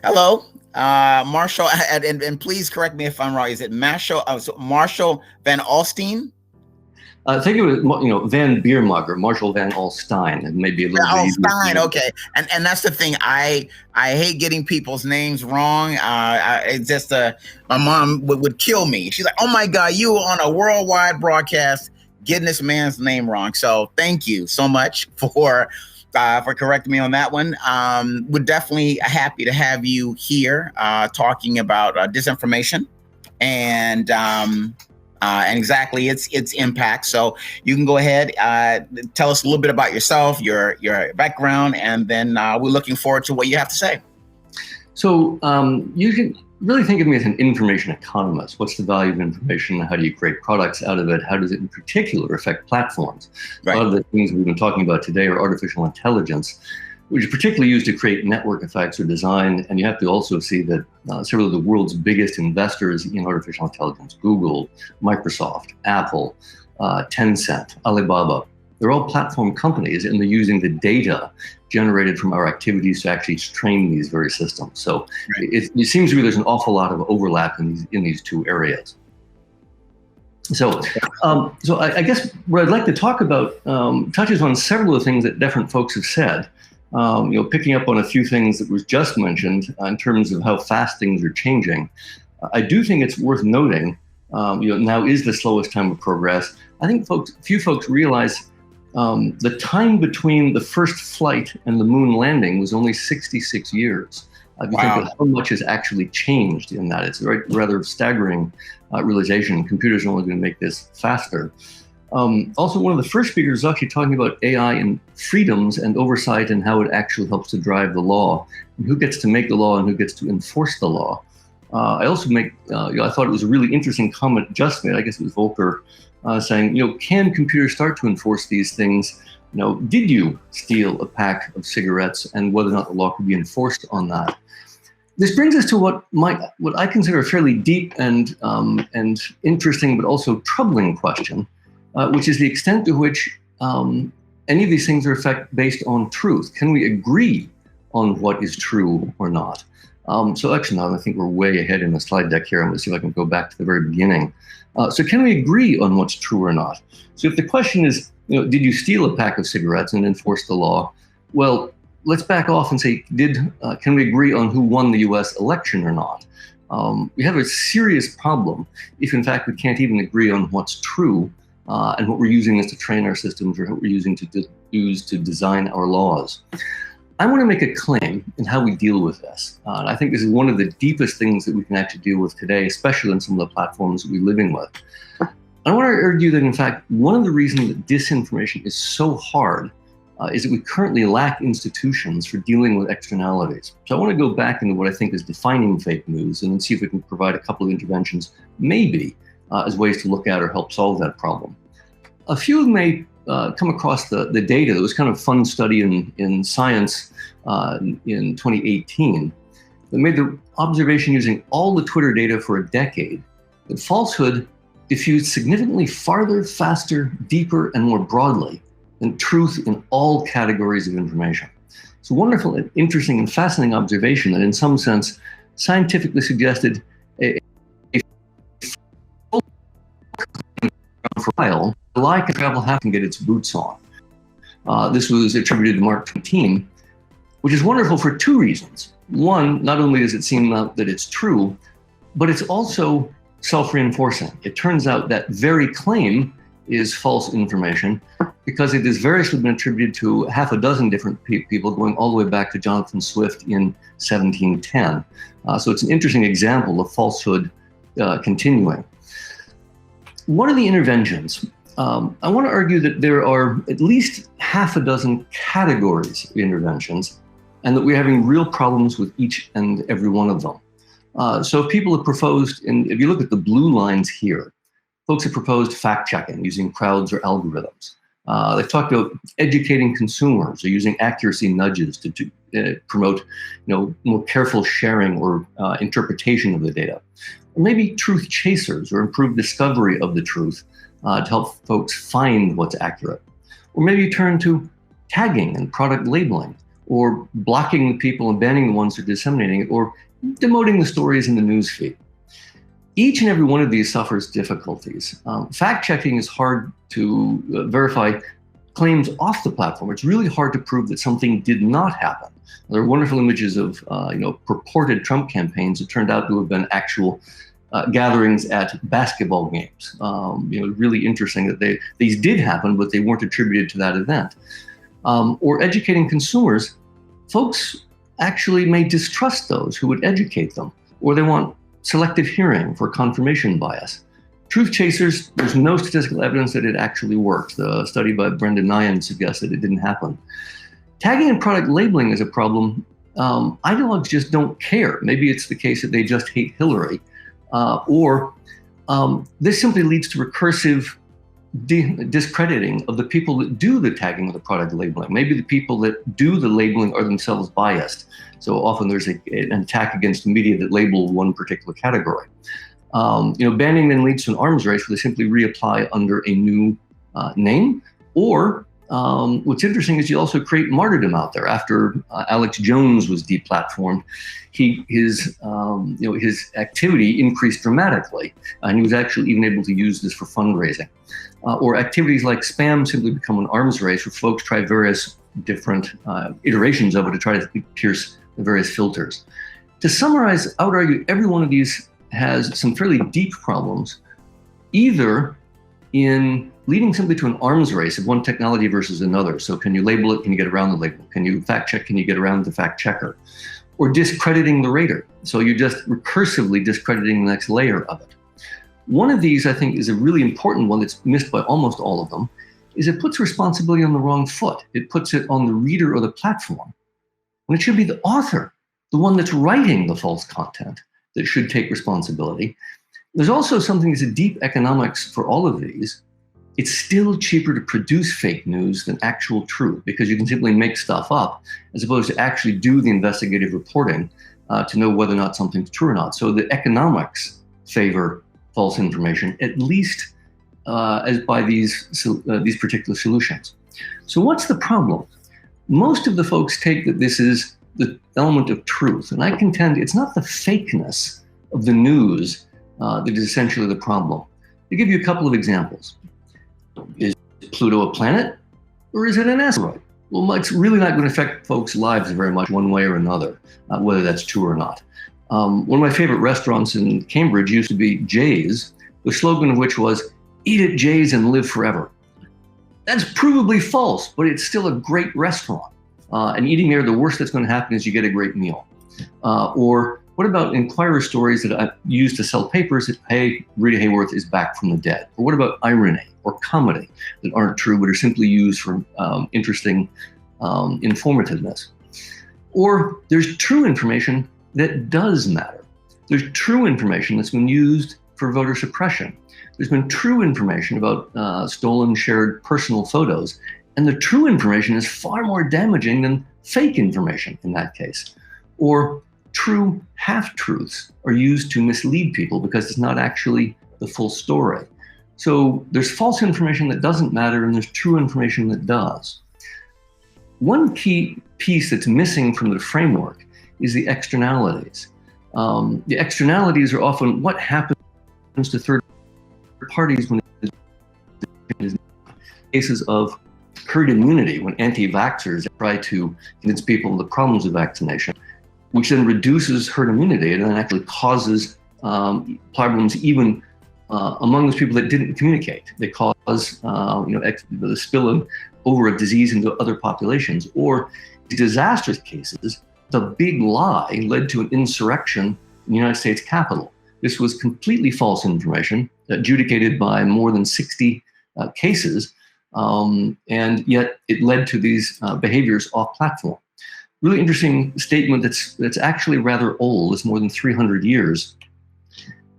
Hello, Marshall, and please correct me if I'm wrong. Is it Marshall Van Alstyne? Think of it, Van Biermacher, Marshall Van Alstyne. It may be a little bit easier. Alstyne, okay. And that's the thing. I hate getting people's names wrong. It's just my mom would kill me. She's like, "Oh my God, you on a worldwide broadcast getting this man's name wrong." So thank you so much for correcting me on that one. We're definitely happy to have you here talking about disinformation and exactly its impact. So you can go ahead, tell us a little bit about yourself, your background, and then we're looking forward to what you have to say. So you can really think of me as an information economist. What's the value of information? How do you create products out of it? How does it in particular affect platforms? Right. A lot of the things we've been talking about today are artificial intelligence, which is particularly used to create network effects or design. And you have to also see that several of the world's biggest investors in artificial intelligence, Google, Microsoft, Apple, Tencent, Alibaba, they're all platform companies, and they're using the data generated from our activities to actually train these very systems. So right. It seems to me there's an awful lot of overlap in these two areas. So I guess what I'd like to talk about touches on several of the things that different folks have said. Picking up on a few things that was just mentioned in terms of how fast things are changing. I do think it's worth noting, now is the slowest time of progress. I think few folks realize the time between the first flight and the moon landing was only 66 years. If you think of how much has actually changed in that, it's a rather staggering realization. Computers are only going to make this faster. Also, one of the first speakers was actually talking about AI and freedoms and oversight and how it actually helps to drive the law, and who gets to make the law and who gets to enforce the law. I also I thought it was a really interesting comment just made, I guess it was Volker, saying, can computers start to enforce these things? Did you steal a pack of cigarettes, and whether or not the law could be enforced on that? This brings us to what I consider a fairly deep and interesting, but also troubling question, which is the extent to which any of these things are based on truth. Can we agree on what is true or not? So actually, now I think we're way ahead in the slide deck here. I'm going to see if I can go back to the very beginning. So can we agree on what's true or not? So if the question is, did you steal a pack of cigarettes and enforce the law? Well, let's back off and say, can we agree on who won the US election or not? We have a serious problem if, in fact, we can't even agree on what's true and what we're using is to train our systems or what we're using to use to design our laws. I want to make a claim in how we deal with this. I think this is one of the deepest things that we can actually deal with today, especially on some of the platforms that we're living with. I want to argue that, in fact, one of the reasons that disinformation is so hard is that we currently lack institutions for dealing with externalities. So I want to go back into what I think is defining fake news and then see if we can provide a couple of interventions, maybe as ways to look at or help solve that problem. A few of them may come across the data. There was kind of a fun study in Science in 2018 that made the observation using all the Twitter data for a decade that falsehood diffused significantly farther, faster, deeper, and more broadly than truth in all categories of information. It's a wonderful, and interesting, and fascinating observation that in some sense scientifically suggested a trial like a travel have to get its boots on. This was attributed to Mark Twain, which is wonderful for two reasons. One, not only does it seem that it's true, but it's also self-reinforcing. It turns out that very claim is false information because it has variously been attributed to half a dozen different people going all the way back to Jonathan Swift in 1710. So it's an interesting example of falsehood continuing. One of the interventions, I want to argue that there are at least half a dozen categories of interventions and that we're having real problems with each and every one of them. So people have proposed, and if you look at the blue lines here, folks have proposed fact-checking using crowds or algorithms. They've talked about educating consumers or using accuracy nudges to promote more careful sharing or interpretation of the data. Or maybe truth chasers or improved discovery of the truth to help folks find what's accurate. Or maybe turn to tagging and product labeling, or blocking the people and banning the ones who are disseminating it, or demoting the stories in the newsfeed. Each and every one of these suffers difficulties. Fact-checking is hard to verify claims off the platform. It's really hard to prove that something did not happen. There are wonderful images of purported Trump campaigns that turned out to have been actual gatherings at basketball games. Really interesting that these did happen, but they weren't attributed to that event. Or educating consumers, folks actually may distrust those who would educate them, or they want selective hearing for confirmation bias. Truth chasers, there's no statistical evidence that it actually works. The study by Brendan Nyan suggests that it didn't happen. Tagging and product labeling is a problem. Ideologues just don't care. Maybe it's the case that they just hate Hillary, or this simply leads to recursive discrediting of the people that do the tagging or the product labeling. Maybe the people that do the labeling are themselves biased. So often there's an attack against the media that label one particular category. Banning then leads to an arms race where they simply reapply under a new name. Or what's interesting is you also create martyrdom out there. After Alex Jones was deplatformed, his activity increased dramatically, and he was actually even able to use this for fundraising. Or activities like spam simply become an arms race where folks try various different iterations of it to try to pierce the various filters. To summarize, I would argue every one of these has some fairly deep problems, either in leading simply to an arms race of one technology versus another. So can you label it? Can you get around the label? Can you fact check? Can you get around the fact checker? Or discrediting the rater. So you're just recursively discrediting the next layer of it. One of these, I think, is a really important one that's missed by almost all of them, is it puts responsibility on the wrong foot. It puts it on the reader or the platform, when it should be the author, the one that's writing the false content, that should take responsibility. There's also something that's a deep economics for all of these. It's still cheaper to produce fake news than actual truth, because you can simply make stuff up as opposed to actually do the investigative reporting to know whether or not something's true or not. So the economics favor false information, at least as by these particular solutions. So what's the problem? Most of the folks take that this is the element of truth, and I contend it's not the fakeness of the news that is essentially the problem. To give you a couple of examples. Is Pluto a planet, or is it an asteroid? Well, it's really not going to affect folks' lives very much one way or another, whether that's true or not. One of my favorite restaurants in Cambridge used to be Jay's, the slogan of which was, "Eat at Jay's and live forever." That's provably false, but it's still a great restaurant. And eating there, the worst that's going to happen is you get a great meal. Or what about Inquirer stories that I use to sell papers that, hey, Rita Hayworth is back from the dead? Or what about irony or comedy that aren't true but are simply used for interesting informativeness? Or there's true information that does matter. There's true information that's been used for voter suppression. There's been true information about stolen, shared personal photos. And the true information is far more damaging than fake information in that case. Or true half-truths are used to mislead people because it's not actually the full story. So there's false information that doesn't matter, and there's true information that does. One key piece that's missing from the framework is the externalities. The externalities are often what happens to third parties when there's cases of herd immunity, when anti-vaxxers try to convince people of the problems of vaccination, which then reduces herd immunity and then actually causes problems even among those people that didn't communicate. They cause the spilling over of disease into other populations. Or disastrous cases, the big lie led to an insurrection in the United States Capitol. This was completely false information, adjudicated by more than 60 cases, and yet it led to these behaviors off platform. Really interesting statement that's actually rather old. It's more than 300 years.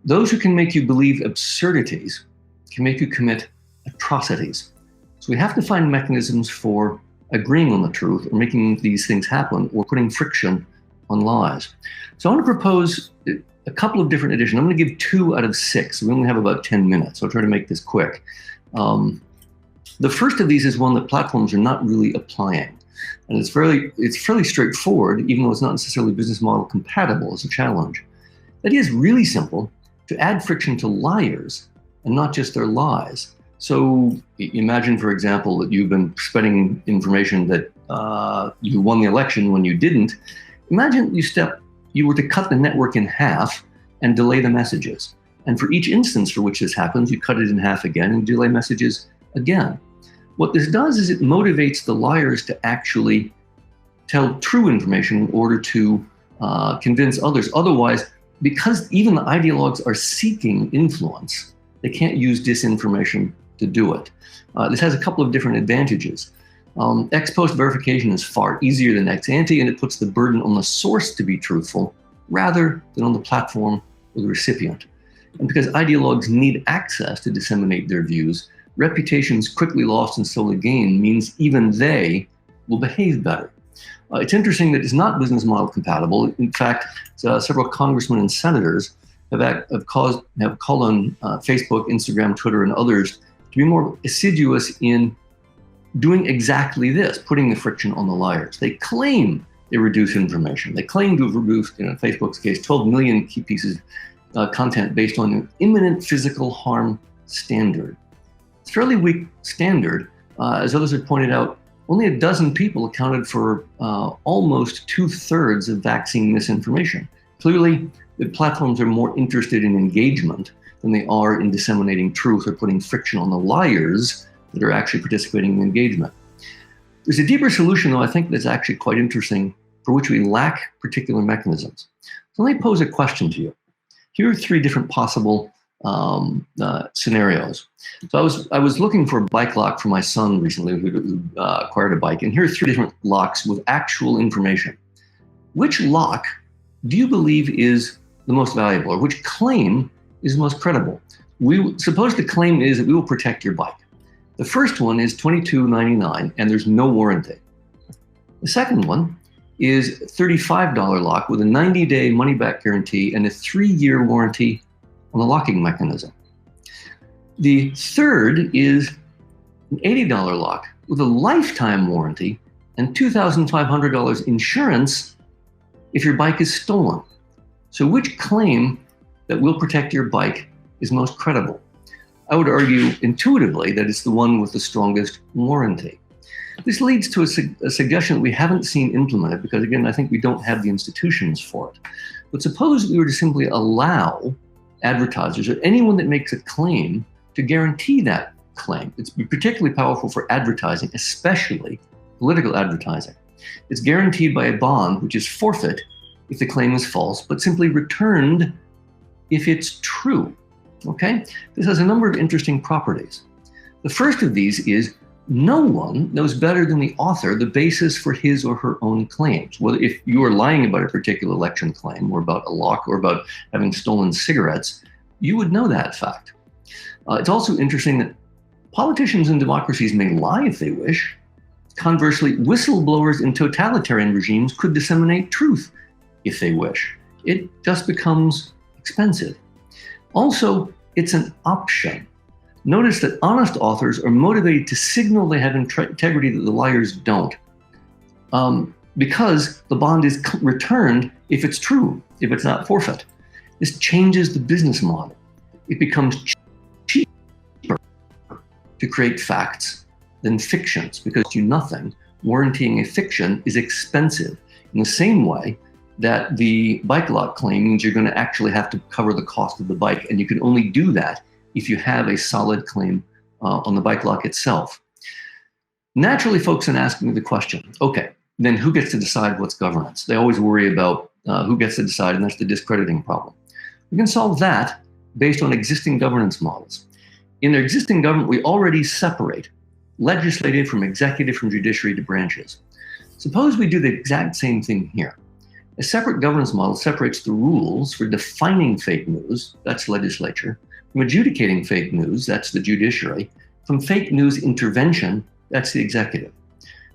Those who can make you believe absurdities can make you commit atrocities. So we have to find mechanisms for agreeing on the truth or making these things happen or putting friction on lies. So I want to propose a couple of different editions. I'm going to give 2 out of 6. We only have about 10 minutes, so I'll try to make this quick. The first of these is one that platforms are not really applying. And it's fairly straightforward, even though it's not necessarily business model compatible as a challenge. The idea is really simple: to add friction to liars and not just their lies. So imagine, for example, that you've been spreading information that you won the election when you didn't. Imagine you were to cut the network in half and delay the messages. And for each instance for which this happens, you cut it in half again and delay messages again. What this does is it motivates the liars to actually tell true information in order to convince others. Otherwise, because even the ideologues are seeking influence, they can't use disinformation to do it. This has a couple of different advantages. Ex post verification is far easier than ex ante, and it puts the burden on the source to be truthful rather than on the platform or the recipient. And because ideologues need access to disseminate their views, reputations quickly lost and slowly gained means even they will behave better. It's interesting that it's not business model compatible. In fact, several congressmen and senators have called on Facebook, Instagram, Twitter, and others to be more assiduous in doing exactly this, putting the friction on the liars. They claim they reduce information. They claim to have reduced, in Facebook's case, 12 million key pieces of content based on an imminent physical harm standard. It's a fairly weak standard. As others have pointed out, only a dozen people accounted for almost 2/3 of vaccine misinformation. Clearly, the platforms are more interested in engagement than they are in disseminating truth or putting friction on the liars that are actually participating in engagement. There's a deeper solution, though, I think that's actually quite interesting, for which we lack particular mechanisms. So let me pose a question to you. Here are 3 different possible scenarios. So I was looking for a bike lock for my son recently, who acquired a bike, and here are 3 different locks with actual information. Which lock do you believe is the most valuable, or which claim is most credible? Suppose the claim is that we will protect your bike. The first one is $22.99, and there's no warranty. The second one is $35 lock with a 90-day money-back guarantee and a 3-year warranty on the locking mechanism. The third is an $80 lock with a lifetime warranty and $2,500 insurance if your bike is stolen. So which claim that will protect your bike is most credible? I would argue intuitively that it's the one with the strongest warranty. This leads to a suggestion that we haven't seen implemented because, again, I think we don't have the institutions for it. But suppose we were to simply allow advertisers or anyone that makes a claim to guarantee that claim. It's particularly powerful for advertising, especially political advertising. It's guaranteed by a bond, which is forfeit if the claim is false, but simply returned if it's true. Okay? This has a number of interesting properties. The first of these is no one knows better than the author the basis for his or her own claims. Whether if you are lying about a particular election claim or about a lock or about having stolen cigarettes, you would know that fact. It's also interesting that politicians in democracies may lie if they wish. Conversely, whistleblowers in totalitarian regimes could disseminate truth if they wish. It just becomes expensive. Also, it's an option. Notice that honest authors are motivated to signal they have integrity that the liars don't, because the bond is returned if it's true, if it's not forfeit. This changes the business model. It becomes cheaper to create facts than fictions because you nothing. Warranting a fiction is expensive in the same way that the bike lock claim means you're going to actually have to cover the cost of the bike, and you can only do that if you have a solid claim on the bike lock itself. Naturally, folks are asking me the question, okay, then who gets to decide what's governance? They always worry about who gets to decide, and that's the discrediting problem. We can solve that based on existing governance models. In their existing government, we already separate legislative from executive from judiciary to branches. Suppose we do the exact same thing here. A separate governance model separates the rules for defining fake news, that's legislature, from adjudicating fake news, that's the judiciary, from fake news intervention, that's the executive.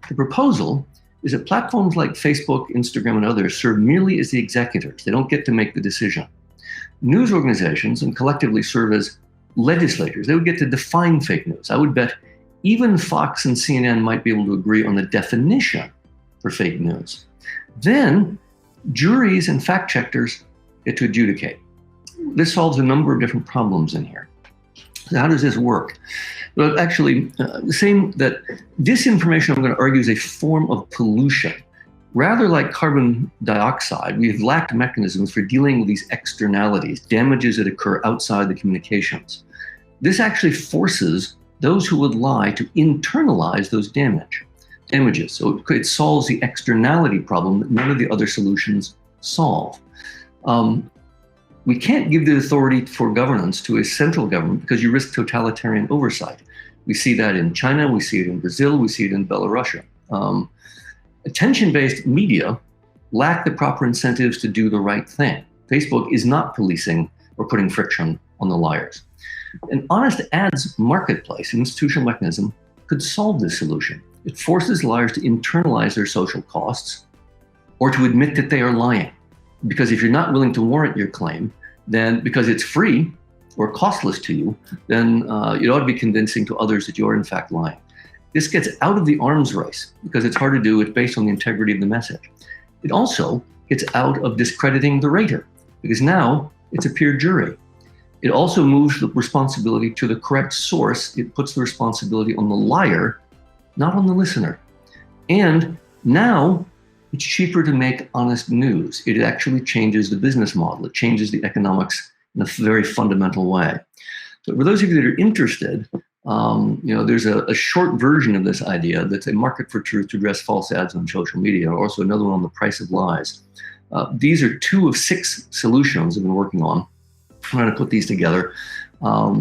The proposal is that platforms like Facebook, Instagram, and others serve merely as the executors. They don't get to make the decision. News organizations and collectively serve as legislators. They would get to define fake news. I would bet even Fox and CNN might be able to agree on the definition for fake news. Then juries and fact checkers get to adjudicate. This solves a number of different problems in here. So how does this work? Well, actually, saying that disinformation, I'm going to argue, is a form of pollution. Rather like carbon dioxide, we have lacked mechanisms for dealing with these externalities, damages that occur outside the communications. This actually forces those who would lie to internalize those damages. So it solves the externality problem that none of the other solutions solve. We can't give the authority for governance to a central government because you risk totalitarian oversight. We see that in China, we see it in Brazil, we see it in Belarus. Attention-based media lack the proper incentives to do the right thing. Facebook is not policing or putting friction on the liars. An honest ads marketplace, an institutional mechanism, could solve this solution. It forces liars to internalize their social costs or to admit that they are lying. Because if you're not willing to warrant your claim, then because it's free or costless to you, then it ought to be convincing to others that you're in fact lying. This gets out of the arms race because it's hard to do. It's based on the integrity of the message. It also gets out of discrediting the rater because now it's a peer jury. It also moves the responsibility to the correct source. It puts the responsibility on the liar, not on the listener. And now it's cheaper to make honest news. It actually changes the business model. It changes the economics in a very fundamental way. So for those of you that are interested, there's a short version of this idea that's a market for truth to address false ads on social media, and also another one on the price of lies. These are 2 of 6 solutions I've been working on. I'm going to put these together.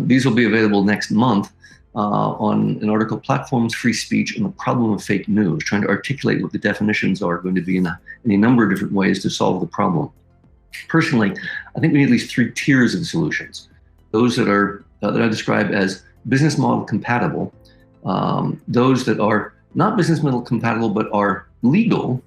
These will be available next month on an article, Platforms, Free Speech, and the Problem of Fake News, trying to articulate what the definitions are going to be in a number of different ways to solve the problem. Personally, I think we need at least 3 tiers of solutions. Those that are that I describe as business model compatible, those that are not business model compatible but are legal,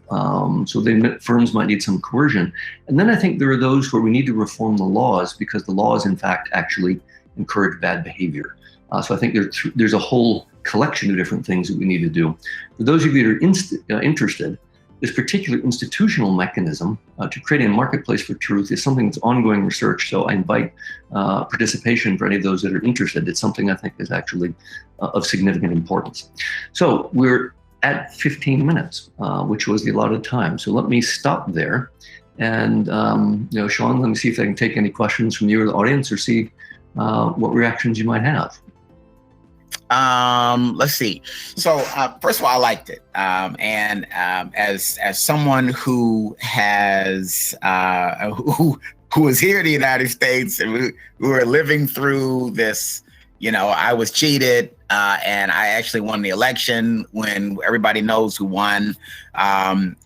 so firms might need some coercion. And then I think there are those where we need to reform the laws because the laws, in fact, actually encourage bad behavior. So I think there's a whole collection of different things that we need to do. For those of you that are interested, this particular institutional mechanism to create a marketplace for truth is something that's ongoing research. So I invite participation for any of those that are interested. It's something I think is actually of significant importance. So we're at 15 minutes, which was the allotted time. So let me stop there. And Sean, let me see if I can take any questions from you or the audience or see what reactions you might have. Let's see. So first of all, I liked it. And as someone who has who is here in the United States and who are living through this, I was cheated, and I actually won the election when everybody knows who won. And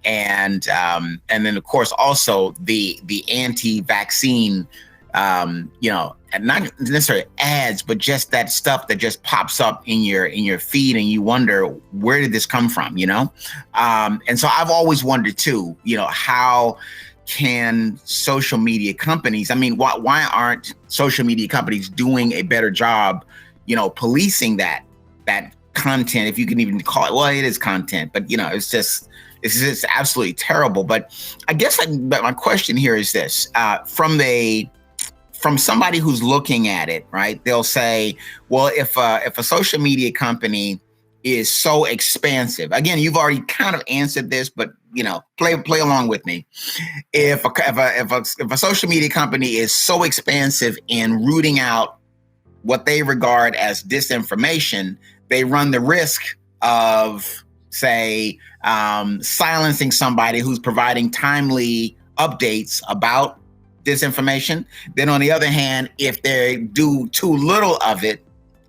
then of course also the anti-vaccine, and not necessarily ads, but just that stuff that just pops up in your feed, and you wonder, where did this come from? And so I've always wondered too, how can social media companies? I mean, why aren't social media companies doing a better job, policing that content, if you can even call it? Well, it is content, but it's just absolutely terrible. But I guess my question here is this: from somebody who's looking at it, right? They'll say, well, if a social media company is so expansive, again, you've already kind of answered this, but play along with me. If a social media company is so expansive in rooting out what they regard as disinformation, they run the risk of, say, silencing somebody who's providing timely updates about disinformation. Then on the other hand, if they do too little of it,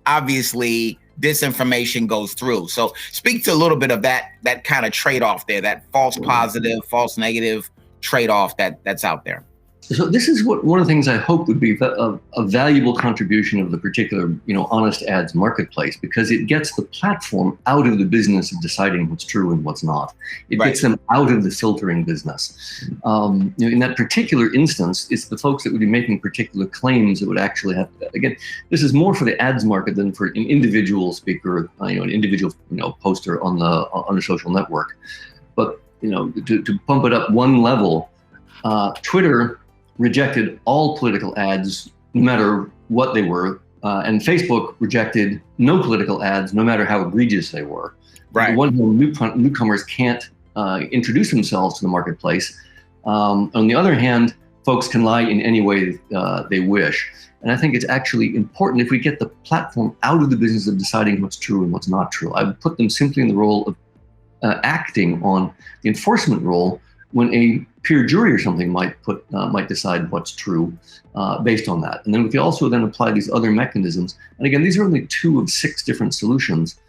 obviously disinformation goes through. So speak to a little bit of that kind of trade-off there, that false positive, false negative trade-off that's out there. So this is one of the things I hope would be a valuable contribution of the particular, honest ads marketplace, because it gets the platform out of the business of deciding what's true and what's not. It gets them out of the filtering business. In that particular instance, it's the folks that would be making particular claims that would actually have to, again, this is more for the ads market than for an individual speaker, an individual, poster on a social network. But to pump it up one level, Twitter rejected all political ads, no matter what they were, and Facebook rejected no political ads, no matter how egregious they were. Right. The one where newcomers can't introduce themselves to the marketplace. On the other hand, folks can lie in any way they wish. And I think it's actually important if we get the platform out of the business of deciding what's true and what's not true. I would put them simply in the role of acting on the enforcement role when a peer jury or something might decide what's true based on that. And then we can also then apply these other mechanisms. And again, these are only 2 of 6 different solutions.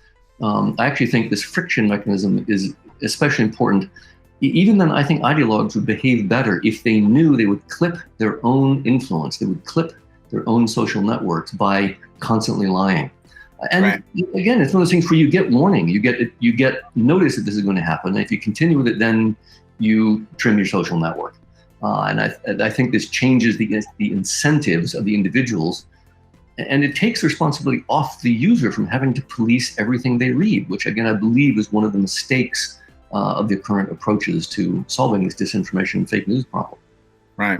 I actually think this friction mechanism is especially important. Even then, I think ideologues would behave better if they knew they would clip their own influence, they would clip their own social networks by constantly lying. And again, it's one of those things where you get warning, you get notice that this is going to happen. And if you continue with it, then you trim your social network. And I think this changes the incentives of the individuals, and it takes responsibility off the user from having to police everything they read, which again, I believe is one of the mistakes of the current approaches to solving this disinformation and fake news problem. Right.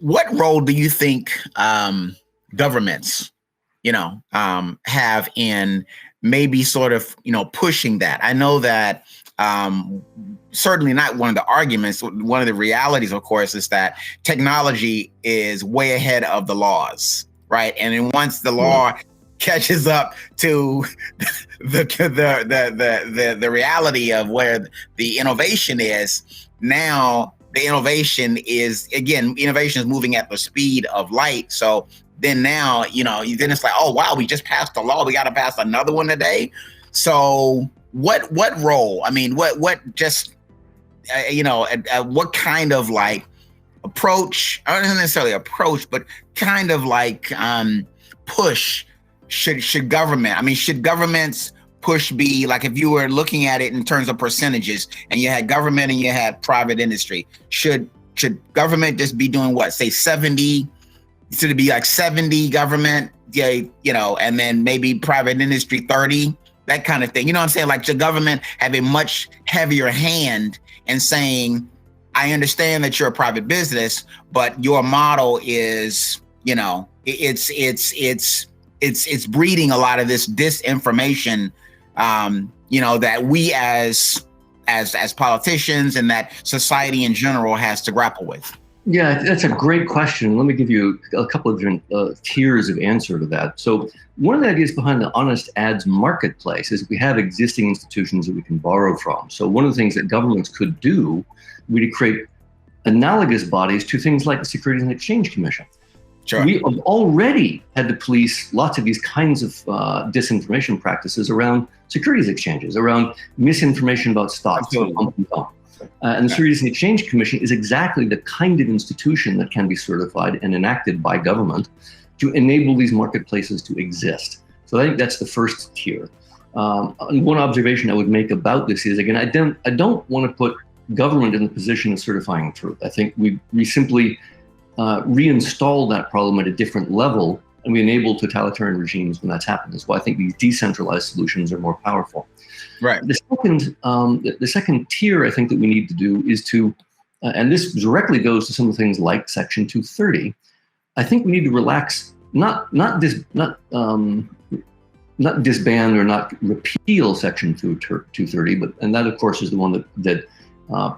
What role do you think governments, have in maybe sort of, pushing that? I know that certainly not one of the arguments. One of the realities, of course, is that technology is way ahead of the laws, right? And then once the law catches up to the reality of where the innovation is, now the innovation is moving at the speed of light. So then now, then it's like, oh, wow, we just passed the law. We got to pass another one today. So what role? I mean, what kind of like approach, I don't necessarily approach, but kind of like push should government, should governments push be like, if you were looking at it in terms of percentages and you had government and you had private industry, should government just be doing what, say 70, should it be like 70 government, and then maybe private industry 30, that kind of thing? You know what I'm saying? Like, the government have a much heavier hand in saying, I understand that you're a private business, but your model is, it's breeding a lot of this disinformation, that we as politicians and that society in general has to grapple with. Yeah, that's a great question. Let me give you a couple of different tiers of answer to that. So one of the ideas behind the honest ads marketplace is we have existing institutions that we can borrow from. So one of the things that governments could do would be to create analogous bodies to things like the Securities and Exchange Commission. Sure. We have already had to police lots of these kinds of disinformation practices around securities exchanges, around misinformation about stocks. And the Securities and Exchange Commission is exactly the kind of institution that can be certified and enacted by government to enable these marketplaces to exist. So I think that's the first tier. And one observation I would make about this is, again, I don't want to put government in the position of certifying truth. I think we simply reinstall that problem at a different level, and we enable totalitarian regimes when that's happened. That's why I think these decentralized solutions are more powerful. Right. The second tier I think that we need to do is to, and this directly goes to some of the things like Section 230. I think we need to relax, not disband or not repeal Section 230, and that of course is the one that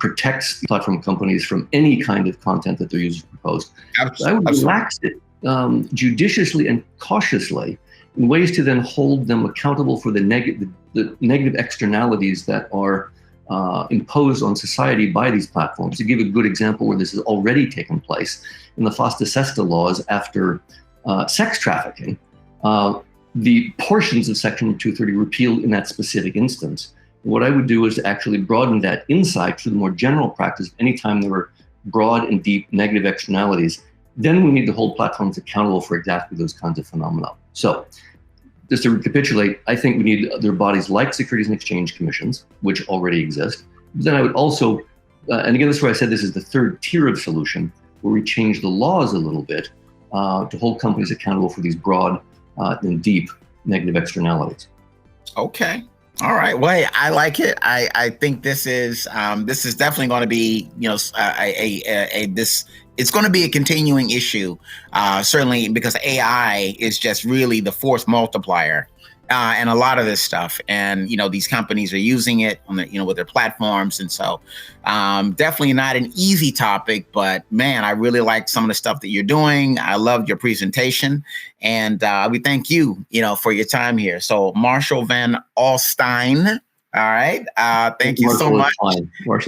protects platform companies from any kind of content that their users propose. I would relax it judiciously and cautiously in ways to then hold them accountable for the negative externalities that are imposed on society by these platforms. To give a good example where this has already taken place, in the FOSTA SESTA laws after sex trafficking, the portions of Section 230 repealed in that specific instance. What I would do is to actually broaden that insight to the more general practice. Anytime there were broad and deep negative externalities, then we need to hold platforms accountable for exactly those kinds of phenomena. So just to recapitulate, I think we need other bodies like Securities and Exchange Commissions, which already exist. But then I would also, and again, this is where I said this is the third tier of solution, where we change the laws a little bit to hold companies accountable for these broad and deep negative externalities. Okay. All right. Well, hey, I like it. I think this is definitely going to be, this, it's going to be a continuing issue, certainly because AI is just really the force multiplier, and a lot of this stuff. And these companies are using it on the, with their platforms, and so definitely not an easy topic. But man, I really like some of the stuff that you're doing. I loved your presentation, and we thank you, for your time here. So Marshall Van Alstyne. All right. Thank you so much. Marshall